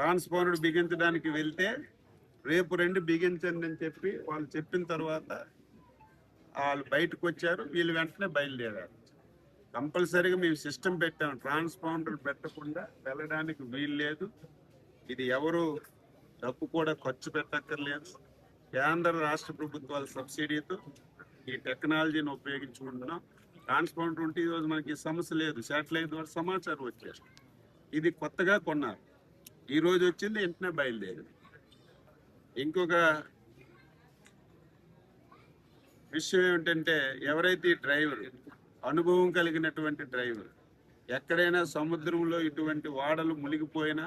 Transponder బిగించడానికి వెళ్తే రేపు రెండు బిగించండి అని చెప్పి వాళ్ళు చెప్పిన తర్వాత వాళ్ళు బయటకు వచ్చారు, వీళ్ళు వెంటనే బయలుదేరారు. కంపల్సరీగా మేము సిస్టమ్ పెట్టాము, ట్రాన్స్పాండర్ పెట్టకుండా వెళ్ళడానికి వీలు లేదు. ఇది ఎవరు డబ్బు కూడా ఖర్చు పెట్టక్కర్లేదు. కేంద్ర రాష్ట్ర ప్రభుత్వాల సబ్సిడీతో ఈ టెక్నాలజీని ఉపయోగించుకుంటున్నాం. ట్రాన్స్పాండర్ ఉంటే ఈరోజు మనకి సమస్య లేదు, శాటిలైట్ ద్వారా సమాచారం వచ్చారు. ఇది కొత్తగా కొన్నారు, ఈరోజు వచ్చింది, వెంటనే బయలుదేరింది. ఇంకొక విషయం ఏమిటంటే, ఎవరైతే ఈ డ్రైవర్ అనుభవం కలిగినటువంటి డ్రైవర్ ఎక్కడైనా సముద్రంలో ఇటువంటి వాడలు మునిగిపోయినా,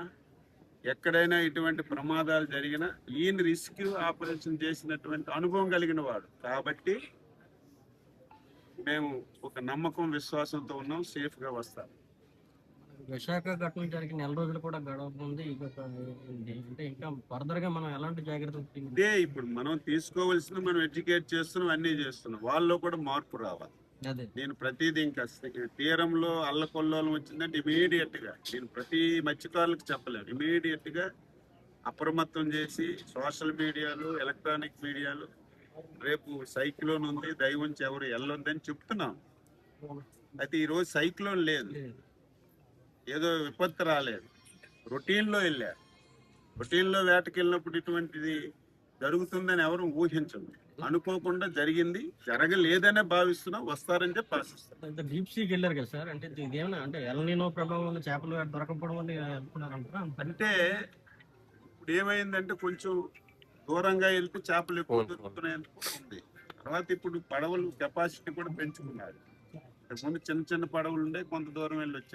ఎక్కడైనా ఇటువంటి ప్రమాదాలు జరిగినా ఈయన రెస్క్యూ ఆపరేషన్ చేసినటువంటి అనుభవం కలిగిన వాడు కాబట్టి మేము ఒక నమ్మకం విశ్వాసంతో ఉన్నాం, సేఫ్గా వస్తాం. విశాఖపట్నం జరిగిన నెల రోజులు కూడా గడవకుంది. అంటే ఇంకా ఫర్దర్ గా మనం ఎలాంటి జాగ్రత్తలు ఇదే ఇప్పుడు మనం తీసుకోవాల్సిన, మనం ఎడ్యుకేట్ చేస్తున్నాం, అన్నీ చేస్తున్నాం, వాళ్ళలో కూడా మార్పు రావాలి. నేను ప్రతిదీ ఇంకా తీరంలో అల్లకొల్లోలం వచ్చిందంటే ఇమీడియట్ గా నేను ప్రతి మత్స్యకారులకు చెప్పలేను, ఇమీడియట్ గా అప్రమత్తం చేసి సోషల్ మీడియాలు, ఎలక్ట్రానిక్ మీడియాలు రేపు సైక్లోన్ ఉంది, దయవుంచి ఎవరు వెళ్ళొద్దని చెప్తున్నాం. అయితే ఈరోజు సైక్లోన్ లేదు, ఏదో విపత్తు రాలేదు, రొటీన్లో వెళ్ళారు. రొటీన్లో వేటకి వెళ్ళినప్పుడు ఇటువంటిది జరుగుతుందని ఎవరు ఊహించదు, అనుకోకుండా జరిగింది, జరగలేదనే భావిస్తున్నాం, వస్తారని చెప్పి ఆశిస్తాం. డీప్ సీకి వెళ్ళారు కదా సార్, అంటే ఇదేమన్నా అంటే ఎల్నినో ప్రభావం వల్ల చేపలు దొరకపోవడం వల్ల అనుకున్నారంటారా? అంటే ఇప్పుడు ఏమైందంటే కొంచెం దూరంగా వెళ్తే చేపలు ఎక్కువ దొరుకుతున్నాయని ఉంది. తర్వాత ఇప్పుడు పడవలు కెపాసిటీ కూడా పెంచుకున్నారు. ముందు చిన్న చిన్న పడవలు ఉండే, కొంత దూరం వెళ్ళి వచ్చారు.